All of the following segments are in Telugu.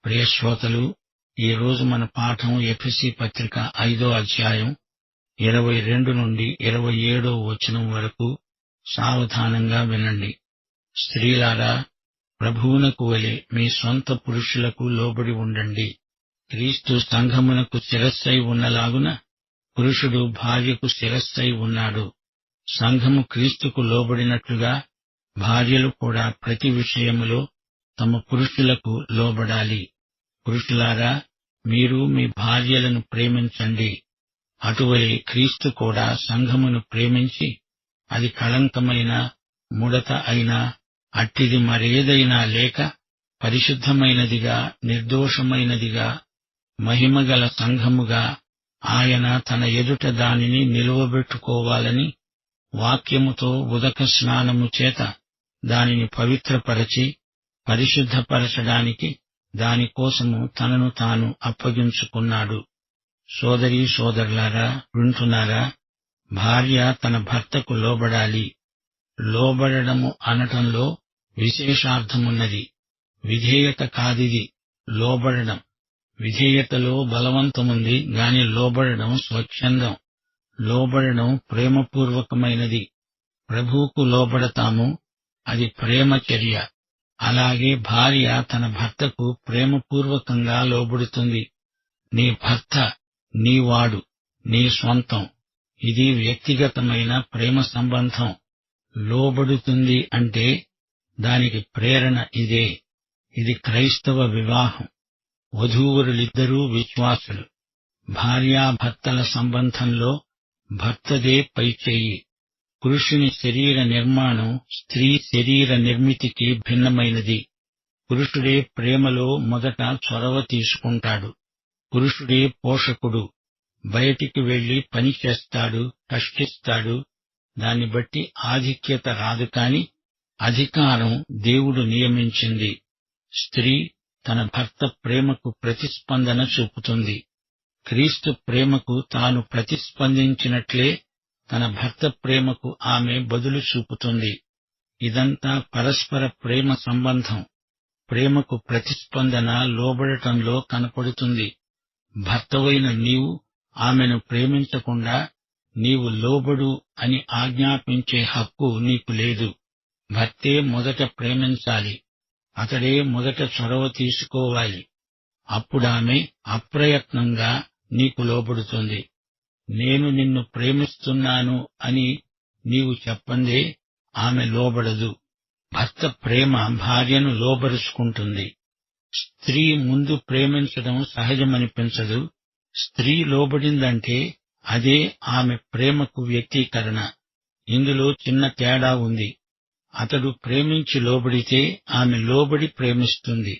ప్రియ శ్రోతలు, ఈ రోజు మన పాఠం ఎఫెసీ పత్రిక 5వ అధ్యాయం 22 నుండి 27వ వచనం వరకు. సావధానంగా వినండి. స్త్రీలారా, ప్రభువునకు వలె మీ సొంత పురుషులకు లోబడి ఉండండి. క్రీస్తు సంఘమునకు శిరస్సై ఉన్నలాగున పురుషుడు భార్యకు శిరస్సై ఉన్నాడు. సంఘము క్రీస్తుకు లోబడినట్లుగా భార్యలు కూడా ప్రతి విషయములో తమ పురుషులకు లోబడాలి. పురుషులారా, మీరు మీ భార్యలను ప్రేమించండి. అటువలే క్రీస్తు కూడా సంఘమును ప్రేమించి అది కళంకమైన, ముడత అయినా, అట్టిది మరేదైనా లేక పరిశుద్ధమైనదిగా, నిర్దోషమైనదిగా, మహిమగల సంఘముగా ఆయన తన ఎదుట దానిని నిలువబెట్టుకోవాలని వాక్యముతో ఉదక స్నానము చేత దానిని పవిత్రపరచి పరిశుద్ధపరచడానికి దానికోసము తనను తాను అప్పగించుకున్నాడు. సోదరీ సోదరులారా, వింటున్నారా? భార్య తన భర్తకు లోబడాలి. లోబడము అనటంలో విశేషార్థమున్నది. విధేయత కాదిది, లోబడడం. విధేయతలో బలవంతముంది గాని లోబడడం స్వచ్ఛందం. లోబడడం ప్రేమపూర్వకమైనది. ప్రభువుకు లోబడతాము, అది ప్రేమ చర్య. అలాగే భార్య తన భర్తకు ప్రేమపూర్వకంగా లోబడుతుంది. నీ భర్త నీవాడు, నీ స్వంతం. ఇది వ్యక్తిగతమైన ప్రేమ సంబంధం. లోబడుతుంది అంటే దానికి ప్రేరణ ఇదే. ఇది క్రైస్తవ వివాహం. వధూవరులిద్దరూ విశ్వాసులు. భార్యాభర్తల సంబంధంలో భర్తదే పైచేయి. పురుషుని శరీర నిర్మాణం స్త్రీ శరీర నిర్మితికి భిన్నమైనది. పురుషుడే ప్రేమలో మొదట చొరవ తీసుకుంటాడు. పురుషుడే పోషకుడు. బయటికి వెళ్లి పని చేస్తాడు, కష్టిస్తాడు. దాన్ని బట్టి ఆధిక్యత రాదు కాని అధికారం దేవుడు నియమించింది. స్త్రీ తన భర్త ప్రేమకు ప్రతిస్పందన చూపుతుంది. క్రీస్తు ప్రేమకు తాను ప్రతిస్పందించినట్లే తన భర్త ప్రేమకు ఆమె బదులు చూపుతుంది. ఇదంతా పరస్పర ప్రేమ సంబంధం. ప్రేమకు ప్రతిస్పందన లోబడటంలో కనపడుతుంది. భర్తవైన నీవు ఆమెను ప్రేమించకుండా నీవు లోబడు అని ఆజ్ఞాపించే హక్కు నీకు లేదు. భర్తే మొదట ప్రేమించాలి. అతడే మొదట చొరవ తీసుకోవాలి. అప్పుడామె అప్రయత్నంగా నీకు లోబడుతుంది. నేను నిన్ను ప్రేమిస్తున్నాను అని నీవు చెప్పందే ఆమె లోబడదు. భర్త ప్రేమ భార్యను లోబరుచుకుంటుంది. స్త్రీ ముందు ప్రేమించడం సహజమనిపించదు. స్త్రీ లోబడిందంటే అదే ఆమె ప్రేమకు వ్యక్తీకరణ. ఇందులో చిన్న తేడా ఉంది. అతడు ప్రేమించి లోబడితే ఆమె లోబడి ప్రేమిస్తుంది.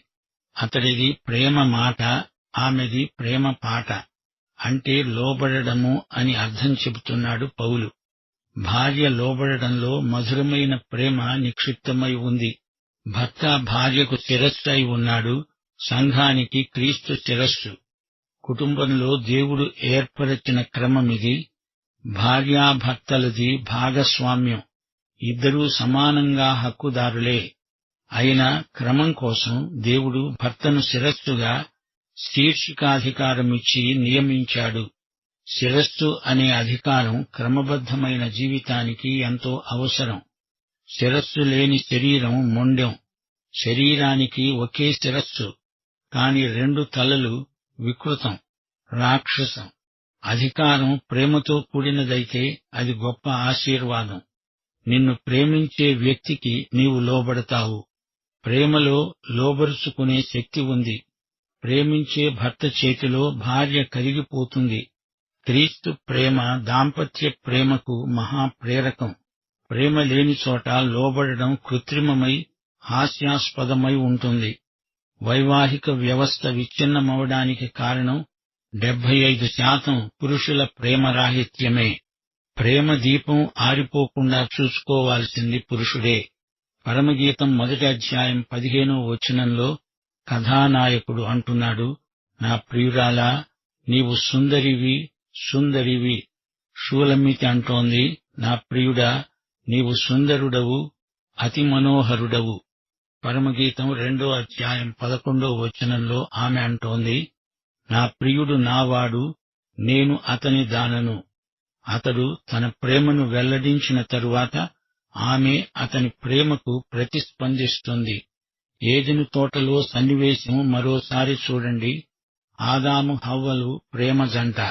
అతడిది ప్రేమ మాట, ఆమెది ప్రేమ పాట. అంటే లోబడడము అని అర్థం చెబుతున్నాడు పౌలు. భార్య లోబడడంలో మధురమైన ప్రేమ నిక్షిప్తమై ఉంది. భర్త భార్యకు శిరస్సు అయి ఉన్నాడు. సంఘానికి క్రీస్తు శిరస్సు. కుటుంబంలో దేవుడు ఏర్పరచిన క్రమమిది. భార్యాభర్తలది భాగస్వామ్యం. ఇద్దరూ సమానంగా హక్కుదారులే. అయినా క్రమం కోసం దేవుడు భర్తను శిరస్సుగా శీర్షికాధికారమిచ్చి నియమించాడు. శిరస్సు అనే అధికారం క్రమబద్ధమైన జీవితానికి ఎంతో అవసరం. శిరస్సు లేని శరీరం మొండెం. శరీరానికి ఒకే శిరస్సు, కాని రెండు తలలు వికృతం, రాక్షసం. అధికారం ప్రేమతో కూడినదైతే అది గొప్ప ఆశీర్వాదం. నిన్ను ప్రేమించే వ్యక్తికి నీవు లోబడతావు. ప్రేమలో లోబరుచుకునే శక్తి ఉంది. ప్రేమించే భర్త చేతిలో భార్య కరిగిపోతుంది. క్రీస్తు ప్రేమ దాంపత్య ప్రేమకు మహాప్రేరకం. ప్రేమ లేని చోట లోబడడం కృత్రిమమై హాస్యాస్పదమై ఉంటుంది. వైవాహిక వ్యవస్థ విచ్ఛిన్నమవడానికి కారణం 75% పురుషుల ప్రేమరాహిత్యమే. ప్రేమ దీపం ఆరిపోకుండా చూసుకోవాల్సింది పురుషుడే. పరమగీతం 1వ అధ్యాయం 15వ వచనంలో కథానాయకుడు అంటున్నాడు, నా ప్రియురాలా, నీవు సుందరివి, సుందరివి. షూలమ్మితి అంటోంది, నా ప్రియుడా, నీవు సుందరుడవు, అతి మనోహరుడవు. పరమగీతం 2:11 ఆమె అంటోంది, నా ప్రియుడు నావాడు, నేను అతని దానను. అతడు తన ప్రేమను వెల్లడించిన తరువాత ఆమె అతని ప్రేమకు ప్రతిస్పందిస్తుంది. ఏదెను తోటలో సన్నివేశం మరోసారి చూడండి. ఆదాము హవ్వలు ప్రేమ జంట.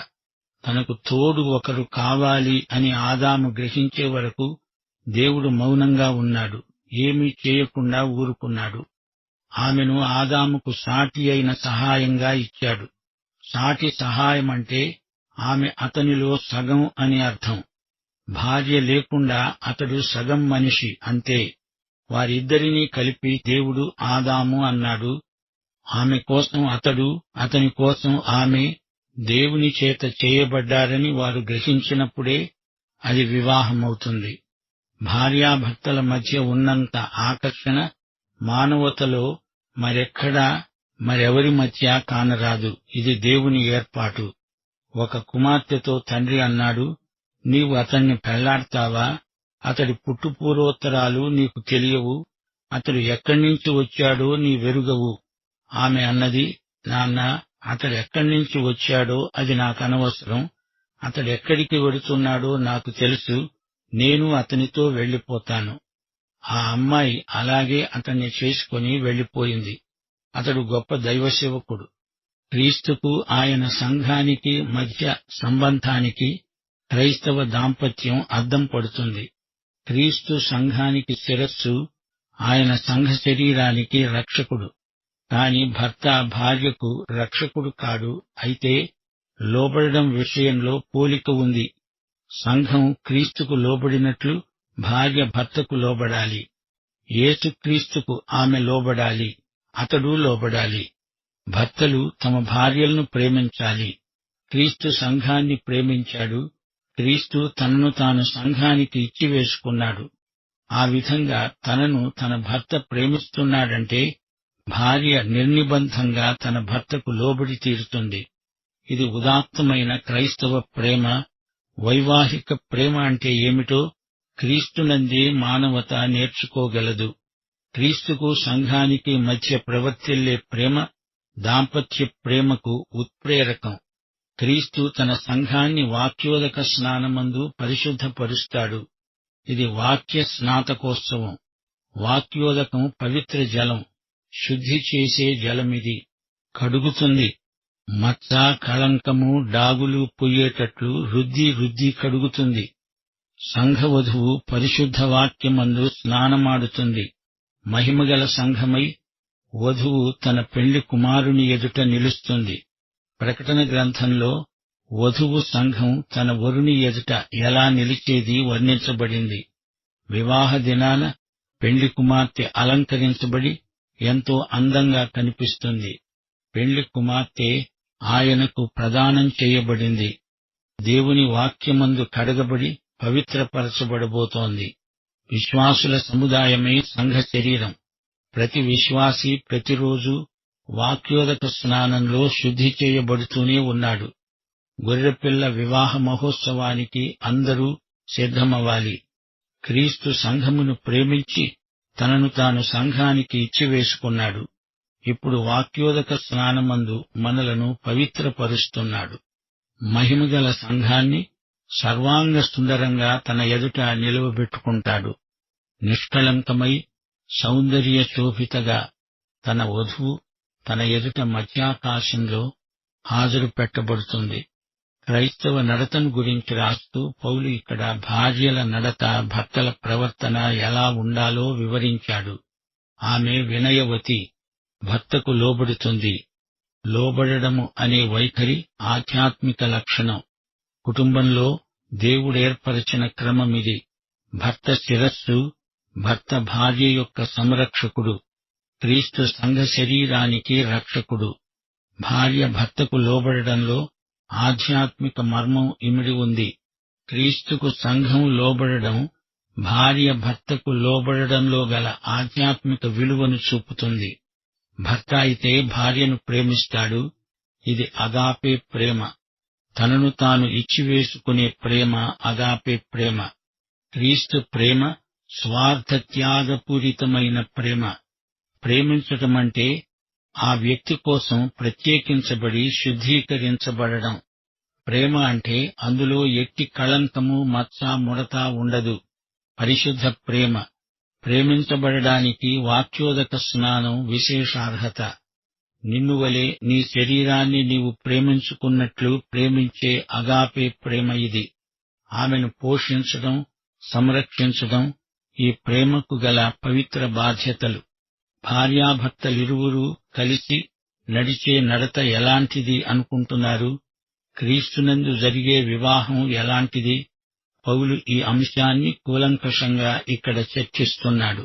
తనకు తోడు ఒకరు కావాలి అని ఆదాము గ్రహించే వరకు దేవుడు మౌనంగా ఉన్నాడు, ఏమీ చేయకుండా ఊరుకున్నాడు. ఆమెను ఆదాముకు సాటి అయిన సహాయంగా ఇచ్చాడు. సాటి సహాయమంటే ఆమె అతనిలో సగం అని అర్థం. భార్య లేకుండా అతడు సగం మనిషి అంతే. వారిద్దరినీ కలిపి దేవుడు ఆదాము అన్నాడు. ఆమె కోసం అతడు, అతని కోసం ఆమె దేవుని చేత చేయబడ్డారని వారు గ్రహించినప్పుడే అది వివాహమవుతుంది. భార్యాభర్తల మధ్య ఉన్నంత ఆకర్షణ మానవతలో మరెక్కడా మరెవరి మధ్య కానరాదు. ఇది దేవుని ఏర్పాటు. ఒక కుమార్తెతో తండ్రి అన్నాడు, నీవు అతన్ని పెళ్లాడతావా? అతడి పుట్టుపూర్వోత్తరాలు నీకు తెలియవు. అతడు ఎక్కడ్నించి వచ్చాడో నీవెరుగవు. ఆమె అన్నది, నాన్న, అతడెక్కడ్నించి వచ్చాడో అది నాకనవసరం. అతడెక్కడికి వెడుతున్నాడో నాకు తెలుసు. నేను అతనితో వెళ్లిపోతాను. ఆ అమ్మాయి అలాగే అతన్ని చేసుకుని వెళ్లిపోయింది. అతడు గొప్ప దైవసేవకుడు. క్రీస్తుకు ఆయన సంఘానికి మధ్య సంబంధానికి క్రైస్తవ దాంపత్యం అద్దం పడుతుంది. క్రీస్తు సంఘానికి శిరస్సు, ఆయన సంఘ శరీరానికి రక్షకుడు. కాని భర్త భార్యకు రక్షకుడు కాడు. అయితే లోబడడం విషయంలో పోలిక ఉంది. సంఘం క్రీస్తుకు లోబడినట్లు భార్య భర్తకు లోబడాలి. యేసుక్రీస్తుకు ఆమె లోబడాలి, అతడు లోబడాలి. భర్తలు తమ భార్యలను ప్రేమించాలి. క్రీస్తు సంఘాన్ని ప్రేమించాడు. క్రీస్తు తనను తాను సంఘానికి ఇచ్చివేసుకున్నాడు. ఆ విధంగా తనను తన భర్త ప్రేమిస్తున్నాడంటే భార్య నిర్నిబంధంగా తన భర్తకు లోబడి తీరుతుంది. ఇది ఉదాత్తమైన క్రైస్తవ ప్రేమ. వైవాహిక ప్రేమ అంటే ఏమిటో క్రీస్తునందే మానవత నేర్చుకోగలదు. క్రీస్తుకు సంఘానికి మధ్య ప్రవర్తిల్లే ప్రేమ దాంపత్య ప్రేమకు ఉత్ప్రేరకం. క్రీస్తు తన సంఘాన్ని వాక్యోదక స్నానమందు పరిశుద్ధపరుస్తాడు. ఇది వాక్య స్నాతకోత్సవం. వాక్యోదకం పవిత్ర జలం, శుద్ధి చేసే జలమిది. కడుగుతుంది. మచ్చ, కళంకము, డాగులు పొయ్యేటట్లు రుద్ది కడుగుతుంది. సంఘవధువు పరిశుద్ధ వాక్యమందు స్నానమాడుతుంది. మహిమగల సంఘమై వధువు తన పెండ్లి కుమారుని ఎదుట నిలుస్తుంది. ప్రకటన గ్రంథంలో వధువు సంఘం తన వరుని ఎదుట ఎలా నిలిచేది వర్ణించబడింది. వివాహ దినాన పెండ్లి కుమార్తె అలంకరించబడి ఎంతో అందంగా కనిపిస్తుంది. పెండ్లి కుమార్తె ఆయనకు ప్రదానం చేయబడింది. దేవుని వాక్యమందు కడగబడి పవిత్రపరచబడబోతోంది. విశ్వాసుల సముదాయమే సంఘ శరీరం. ప్రతి విశ్వాసీ ప్రతిరోజు వాక్యోదక స్నానంలో శుద్ధి చేయబడుతూనే ఉన్నాడు. గొర్రెపిల్ల వివాహ మహోత్సవానికి అందరూ సిద్ధమవ్వాలి. క్రీస్తు సంఘమును ప్రేమించి తనను తాను సంఘానికి ఇచ్చివేసుకున్నాడు. ఇప్పుడు వాక్యోదక స్నానమందు మనలను పవిత్రపరుస్తున్నాడు. మహిమగల సంఘాన్ని సర్వాంగ సుందరంగా తన ఎదుట నిలువబెట్టుకుంటాడు. నిష్కళంకమై సౌందర్య శోభితగా తన వధువు తన ఎదుట మధ్యాకాశంలో హాజరు పెట్టబడుతుంది. క్రైస్తవ నడతను గురించి రాస్తూ పౌలు ఇక్కడ భార్యల నడత, భర్తల ప్రవర్తన ఎలా ఉండాలో వివరించాడు. ఆమె వినయవతి, భర్తకు లోబడుతుంది. లోబడడము అనే వైఖరి ఆధ్యాత్మిక లక్షణం. కుటుంబంలో దేవుడేర్పరచిన క్రమమిది. భర్త శిరస్సు, భర్త భార్య యొక్క సంరక్షకుడు. క్రీస్తు సంఘ శరీరానికి రక్షకుడు. భార్య భర్తకు లోబడడంలో ఆధ్యాత్మిక మర్మం ఇమిడి ఉంది. క్రీస్తుకు సంఘం లోబడడం భార్య భర్తకు లోబడడంలో గల ఆధ్యాత్మిక విలువను చూపుతుంది. భర్త అయితే భార్యను ప్రేమిస్తాడు. ఇది అగాపే ప్రేమ. తనను తాను ఇచ్చివేసుకునే ప్రేమ అగాపే ప్రేమ. క్రీస్తు ప్రేమ స్వార్థత్యాగపూరితమైన ప్రేమ. ప్రేమించటమంటే ఆ వ్యక్తి కోసం ప్రత్యేకించబడి శుద్ధీకరించబడడం. ప్రేమ అంటే అందులో ఎట్టి కళంకము, మచ్చ, ముడత ఉండదు. పరిశుద్ధ ప్రేమ. ప్రేమించబడడానికి వాక్యోదక స్నానం విశేషార్హత. నిన్నువలే నీ శరీరాన్ని నీవు ప్రేమించుకున్నట్లు ప్రేమించే అగాపే ప్రేమ ఇది. ఆమెను పోషించడం, సంరక్షించడం ఈ ప్రేమకు గల పవిత్ర బాధ్యతలు. భార్యాభర్తలిరువురూ కలిసి నడిచే నడత ఎలాంటిది అనుకుంటున్నారు? క్రీస్తునందు జరిగే వివాహం ఎలాంటిది? పౌలు ఈ అంశాన్ని కూలంకషంగా ఇక్కడ చర్చిస్తున్నాడు.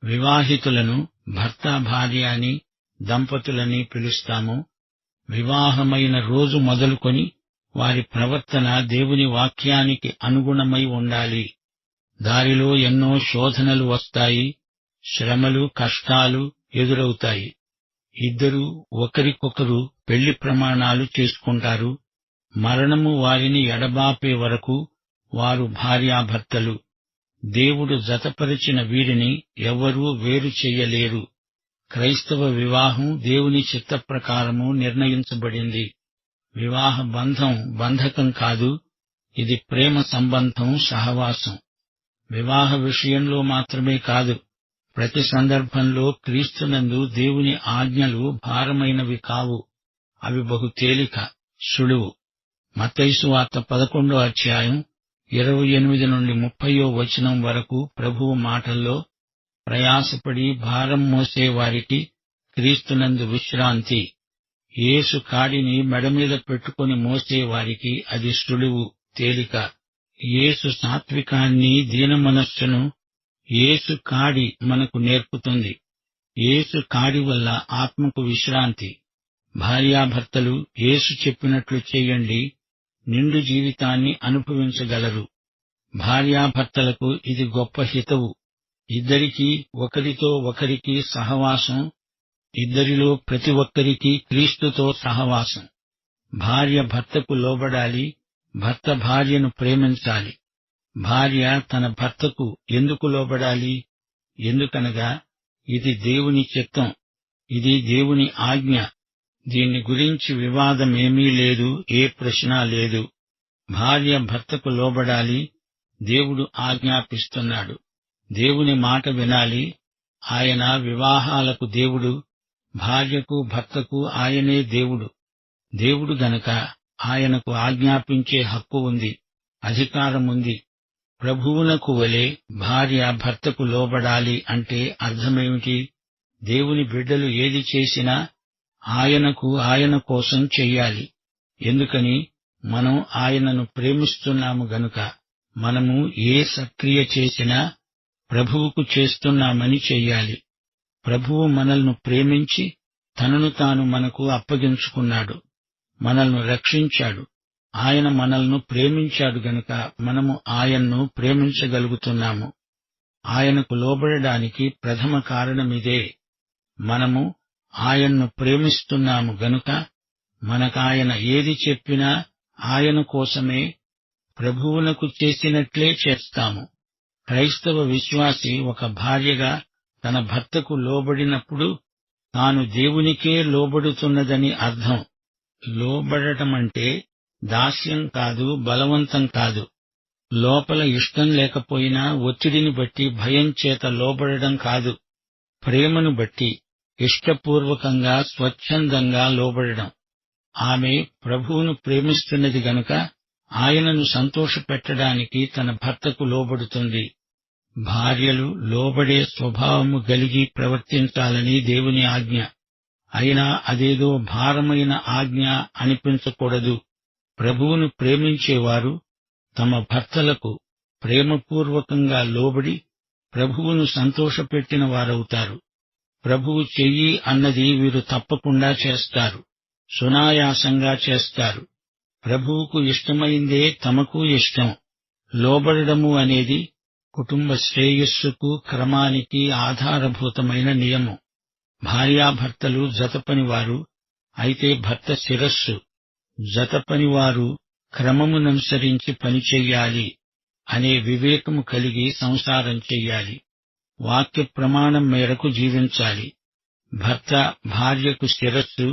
వివాహితులను భర్త, భార్య అని, దంపతులని పిలుస్తాము. వివాహమైన రోజు మొదలుకొని వారి ప్రవర్తన దేవుని వాక్యానికి అనుగుణమై ఉండాలి. దారిలో ఎన్నో శోధనలు వస్తాయి, శ్రమలు, కష్టాలు ఎదురవుతాయి. ఇద్దరూ ఒకరికొకరు పెళ్లి ప్రమాణాలు చేసుకుంటారు. మరణము వారిని ఎడబాపే వరకు వారు భార్యాభర్తలు. దేవుడు జతపరిచిన వీరిని ఎవ్వరూ వేరు చెయ్యలేరు. క్రైస్తవ వివాహం దేవుని చిత్తప్రకారము నిర్ణయించబడింది. వివాహ బంధం బంధకం కాదు, ఇది ప్రేమ సంబంధం, సహవాసం. వివాహ విషయంలో మాత్రమే కాదు, ప్రతి సందర్భంలో క్రీస్తునందు దేవుని ఆజ్ఞలు భారమైనవి కావు. అవి బహు తేలిక, సులువు. మత్తయి సువార్త 11వ అధ్యాయం 28 నుండి 30వ వచనం వరకు ప్రభువు మాటల్లో, ప్రయాసపడి భారం మోసే వారికి క్రీస్తునందు విశ్రాంతి. యేసు కాడిని మెడమీద పెట్టుకుని మోసేవారికి అది సులువు, తేలిక. యేసు సాత్వికాన్ని, దీనమనస్సును యేసు కాడి మనకు నేర్పుతుంది. యేసు కాడి వల్ల ఆత్మకు విశ్రాంతి. భార్యాభర్తలు యేసు చెప్పినట్లు చేయండి, నిండు జీవితాన్ని అనుభవించగలరు. భార్యాభర్తలకు ఇది గొప్ప హితవు. ఇద్దరికీ ఒకరితో ఒకరికి సహవాసం, ఇద్దరిలో ప్రతి ఒక్కరికి క్రీస్తుతో సహవాసం. భార్య భర్తకు లోబడాలి, భర్త భార్యను ప్రేమించాలి. భార్య తన భర్తకు ఎందుకు లోబడాలి? ఎందుకనగా ఇది దేవుని చిత్తం, ఇది దేవుని ఆజ్ఞ. దీన్ని గురించి వివాదమేమీ లేదు, ఏ ప్రశ్న లేదు. భార్య భర్తకు లోబడాలి, దేవుడు ఆజ్ఞాపిస్తున్నాడు. దేవుని మాట వినాలి. ఆయన వివాహాలకు దేవుడు, భార్యకు భర్తకు ఆయనే దేవుడు. దేవుడు గనక ఆయనకు ఆజ్ఞాపించే హక్కు ఉంది, అధికారముంది. ప్రభువునకు వలె భార్య భర్తకు లోబడాలి అంటే అర్థమేమిటి? దేవుని బిడ్డలు ఏది చేసినా ఆయనకు, ఆయన కోసం చెయ్యాలి. ఎందుకని? మనం ఆయనను ప్రేమిస్తున్నాము గనుక. మనము ఏ సక్రియ చేసినా ప్రభువుకు చేస్తున్నామని చెయ్యాలి. ప్రభువు మనల్ని ప్రేమించి తనను తాను మనకు అప్పగించుకున్నాడు, మనల్ని రక్షించాడు. ఆయన మనల్ని ప్రేమించాడు గనుక మనము ఆయన్ను ప్రేమించగలుగుతున్నాము. ఆయనకు లోబడడానికి ప్రథమ కారణమిదే. మనము ఆయన్ను ప్రేమిస్తున్నాము గనుక మనకాయన ఏది చెప్పినా ఆయన కోసమే, ప్రభువునకు చేసినట్లే చేస్తాము. క్రైస్తవ విశ్వాసి ఒక భార్యగా తన భర్తకు లోబడినప్పుడు తాను దేవునికే లోబడుతున్నదని అర్థం. లోబడటమంటే దాస్యం కాదు, బలవంతం కాదు. లోపల ఇష్టం లేకపోయినా ఒత్తిడిని బట్టి, భయం చేత లోబడడం కాదు. ప్రేమను బట్టి ఇష్టపూర్వకంగా, స్వచ్ఛందంగా లోబడడం. ఆమె ప్రభువును ప్రేమిస్తున్నది గనుక ఆయనను సంతోషపెట్టడానికి తన భర్తకు లోబడుతుంది. భార్యలు లోబడే స్వభావము గలిగి ప్రవర్తించాలని దేవుని ఆజ్ఞ. అయినా అదేదో భారమైన ఆజ్ఞ అనిపించకూడదు. ప్రభువును ప్రేమించేవారు తమ భర్తలకు ప్రేమపూర్వకంగా లోబడి ప్రభువును సంతోషపెట్టిన వారవుతారు. ప్రభువు చెయ్యి అన్నది వీరు తప్పకుండా చేస్తారు, సునాయాసంగా చేస్తారు. ప్రభువుకు ఇష్టమైందే తమకు ఇష్టం. లోబడము అనేది కుటుంబ శ్రేయస్సుకు, క్రమానికి ఆధారభూతమైన నియమం. భార్యాభర్తలు జతపనివారు, అయితే భర్త శిరస్సు. జతపనివారు క్రమముననుసరించి పనిచెయ్యాలి అనే వివేకము కలిగి సంసారం చెయ్యాలి. వాక్య ప్రమాణం మేరకు జీవించాలి. భర్త భార్యకు శిరస్సు.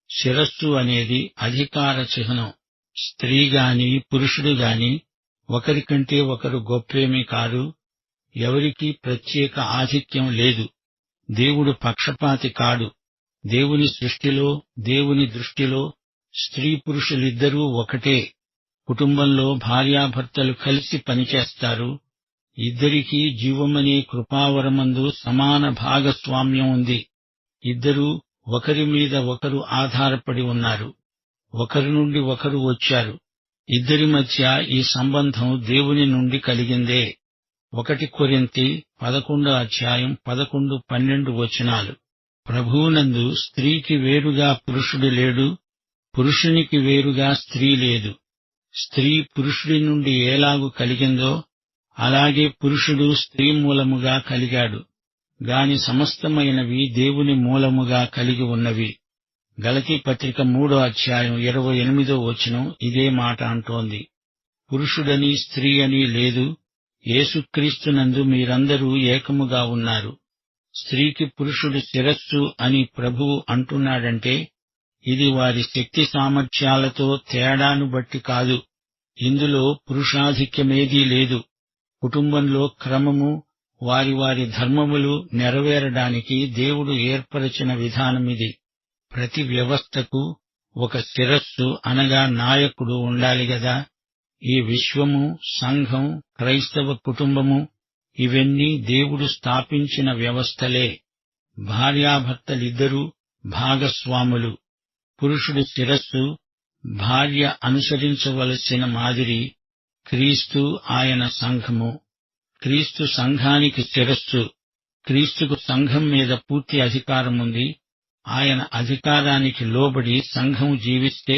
శిరస్సు అనేది అధికార చిహ్నం. స్త్రీగాని పురుషుడుగాని ఒకరికంటే ఒకరు గొప్పేమీ కారు. ఎవరికీ ప్రత్యేక ఆధిక్యం లేదు. దేవుడు పక్షపాతి కాడు. దేవుని సృష్టిలో, దేవుని దృష్టిలో స్త్రీ పురుషులిద్దరూ ఒకటే. కుటుంబంలో భార్యాభర్తలు కలిసి పనిచేస్తారు. ఇద్దరికీ జీవమనే కృపావరమందు సమాన భాగస్వామ్యం ఉంది. ఇద్దరూ ఒకరి మీద ఒకరు ఆధారపడి ఉన్నారు. ఒకరి నుండి ఒకరు వచ్చారు. ఇద్దరి మధ్య ఈ సంబంధం దేవుని నుండి కలిగిందే. 1 కొరింథీ 11:11-12 వచనాలు. ప్రభువునందు స్త్రీకి వేరుగా పురుషుడు లేడు, పురుషునికి వేరుగా స్త్రీ లేదు. స్త్రీ పురుషుడి నుండి ఎలాగు కలిగిందో అలాగే పురుషుడు స్త్రీ మూలముగా కలిగాడు గాని సమస్తమైనవి దేవుని మూలముగా కలిగి ఉన్నవి. గలతీ పత్రిక 3:28 వచనం ఇదే మాట అంటోంది. పురుషుడని స్త్రీ అని లేదు, యేసుక్రీస్తునందు మీరందరూ ఏకముగా ఉన్నారు. స్త్రీకి పురుషుడు శిరస్సు అని ప్రభువు అంటున్నాడంటే ఇది వారి శక్తి సామర్థ్యాలతో తేడాను బట్టి కాదు. ఇందులో పురుషాధిక్యమేదీ లేదు. కుటుంబంలో క్రమము, వారి వారి ధర్మములు నెరవేరడానికి దేవుడు ఏర్పరచిన విధానమిది. ప్రతి వ్యవస్థకు ఒక శిరస్సు అనగా నాయకుడు ఉండాలి గదా. ఈ విశ్వము, సంఘం, క్రైస్తవ కుటుంబము ఇవన్నీ దేవుడు స్థాపించిన వ్యవస్థలే. భార్యాభర్తలిద్దరూ భాగస్వాములు. పురుషుడు శిరస్సు, భార్య అనుసరించవలసిన మాదిరి. క్రీస్తు ఆయన సంఘము. క్రీస్తు సంఘానికి శిరస్సు. క్రీస్తుకు సంఘం మీద పూర్తి అధికారముంది. ఆయన అధికారానికి లోబడి సంఘం జీవిస్తే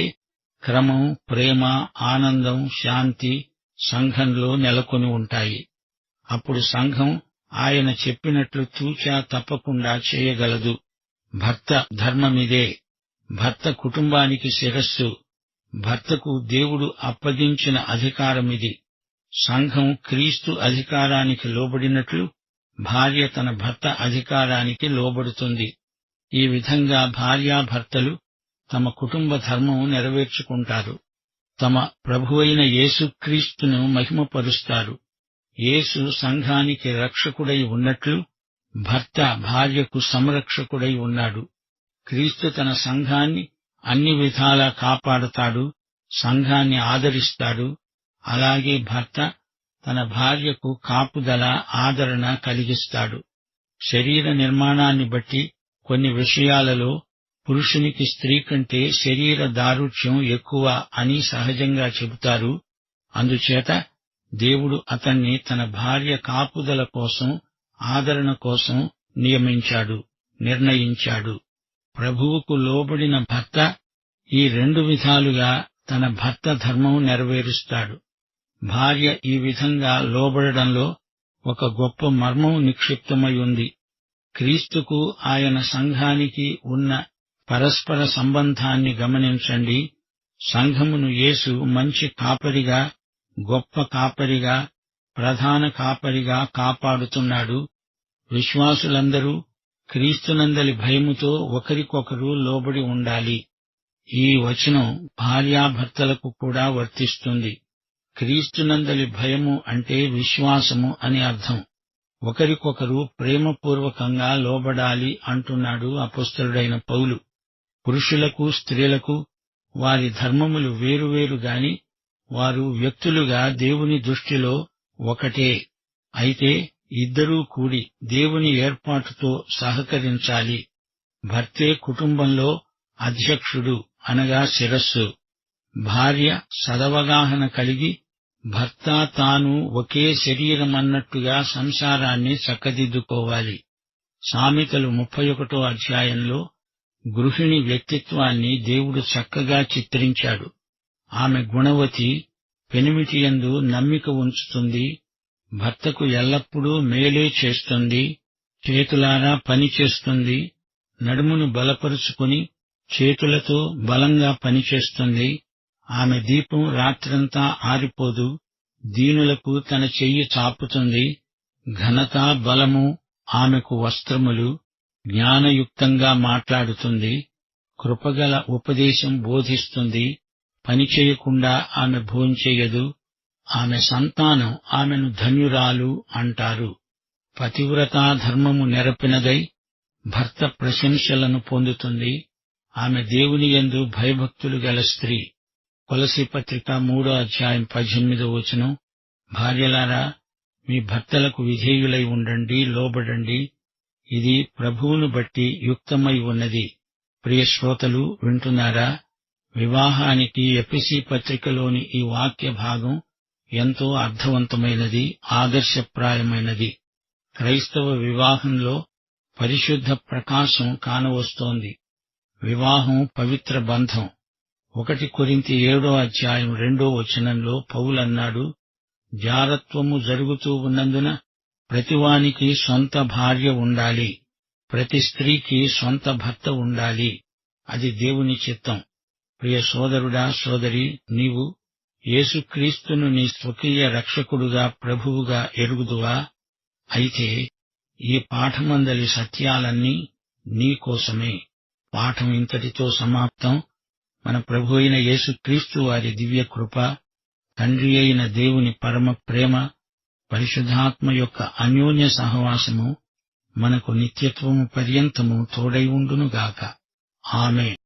క్రమం, ప్రేమ, ఆనందం, శాంతి సంఘంలో నెలకొని ఉంటాయి. అప్పుడు సంఘం ఆయన చెప్పినట్లు తూచా తప్పకుండా చేయగలదు. భర్త ధర్మమిదే. భర్త కుటుంబానికి శిరస్సు. భర్తకు దేవుడు అప్పగించిన అధికారమిది. సంఘం క్రీస్తు అధికారానికి లోబడినట్లు భార్య తన భర్త అధికారానికి లోబడుతుంది. ఈ విధంగా భార్యాభర్తలు తమ కుటుంబ ధర్మం నెరవేర్చుకుంటారు. తమ ప్రభువైన యేసుక్రీస్తును మహిమపరుస్తారు. యేసు సంఘానికి రక్షకుడై ఉన్నట్లు భర్త భార్యకు సంరక్షకుడై ఉన్నాడు. క్రీస్తు తన సంఘాన్ని అన్ని విధాలా కాపాడుతాడు, సంఘాన్ని ఆదరిస్తాడు. అలాగే భర్త తన భార్యకు కాపుదల, ఆదరణ కలిగిస్తాడు. శరీర నిర్మాణాన్ని బట్టి కొన్ని విషయాలలో పురుషునికి స్త్రీ కంటే శరీర దారుఢ్యం ఎక్కువ అని సహజంగా చెబుతారు. అందుచేత దేవుడు అతన్ని తన భార్య కాపుదల కోసం, ఆదరణ కోసం నియమించాడు, నిర్ణయించాడు. ప్రభువుకు లోబడిన భర్త ఈ 2 విధాలుగా తన భర్త ధర్మం నెరవేరుస్తాడు. భార్య ఈ విధంగా లోబడడంలో ఒక గొప్ప మర్మం నిక్షిప్తమై ఉంది. క్రీస్తుకు ఆయన సంఘానికి ఉన్న పరస్పర సంబంధాన్ని గమనించండి. సంఘమును యేసు మంచి కాపరిగా, గొప్ప కాపరిగా, ప్రధాన కాపరిగా కాపాడుతున్నాడు. విశ్వాసులందరూ క్రీస్తునందలి భయముతో ఒకరికొకరు లోబడి ఉండాలి. ఈ వచనం భార్యాభర్తలకు కూడా వర్తిస్తుంది. క్రీస్తునందలి భయము అంటే విశ్వాసము అని అర్థం. ఒకరికొకరు ప్రేమపూర్వకంగా లోబడాలి అంటున్నాడు అపొస్తలుడైన పౌలు. పురుషులకు, స్త్రీలకు వారి ధర్మములు వేరువేరు గాని వారు వ్యక్తులుగా దేవుని దృష్టిలో ఒకటే. అయితే ఇద్దరూ కూడి దేవుని ఏర్పాటుతో సహకరించాలి. భర్తే కుటుంబంలో అధ్యక్షుడు అనగా శిరస్సు. భార్య సదవగాహన కలిగి భర్త తాను ఒకే శరీరమన్నట్టుగా సంసారాన్ని చక్కదిద్దుకోవాలి. సామెతలు 31వ అధ్యాయంలో గృహిణి వ్యక్తిత్వాన్ని దేవుడు చక్కగా చిత్రించాడు. ఆమె గుణవతి, పెనిమిటియందు నమ్మిక ఉంచుతుంది, భర్తకు ఎల్లప్పుడూ మేలే చేస్తుంది, చేతులారా పని చేస్తుంది, నడుమును బలపరుచుకుని చేతులతో బలంగా పనిచేస్తుంది. ఆమె దీపం రాత్రంతా ఆరిపోదు, దీనులకు తన చెయ్యి చాపుతుంది. ఘనత, బలము ఆమెకు వస్త్రములు. జ్ఞానయుక్తంగా మాట్లాడుతుంది, కృపగల ఉపదేశం బోధిస్తుంది. పని చేయకుండా ఆమె భోంచెయ్యదు. ఆమె సంతానం ఆమెను ధన్యురాలు అంటారు. పతివ్రతా ధర్మము నెరపినదై భర్త ప్రశంసలను పొందుతుంది. ఆమె దేవుని యందు భయభక్తులు గల స్త్రీ. కొలసీ పత్రిక 3:18 భార్యలారా, మీ భర్తలకు విధేయులై ఉండండి, లోబడండి. ఇది ప్రభువును బట్టి యుక్తమై ఉన్నది. ప్రియ శ్రోతలు, వింటున్నారా? వివాహానికి ఎఫెసీ పత్రికలోని ఈ వాక్య భాగం ఎంతో అర్థవంతమైనది, ఆదర్శప్రాయమైనది. క్రైస్తవ వివాహంలో పరిశుద్ధ ప్రకాశం కానవస్తోంది. వివాహం పవిత్ర బంధం. 1 కొరింథీ 7:2 పౌలన్నాడు, జారత్వము జరుగుతూ ఉన్నందున ప్రతివానికి సొంత భార్య ఉండాలి, ప్రతి స్త్రీకి సొంత భర్త ఉండాలి. అది దేవుని చిత్తం. ప్రియ సోదరుడా, సోదరి, నీవు యేసుక్రీస్తును నీ స్వకీయ రక్షకుడుగా, ప్రభువుగా ఎరుగుదువా? అయితే ఈ పాఠమందలి సత్యాలన్నీ నీకోసమే. పాఠం ఇంతటితో సమాప్తం. మన ప్రభు అయిన యేసుక్రీస్తు వారి దివ్యకృప, తండ్రి అయిన దేవుని పరమ ప్రేమ, పరిశుద్ధాత్మ యొక్క అన్యోన్య సహవాసము మనకు నిత్యత్వము పర్యంతము తోడై ఉండునుగాక. ఆమేన్.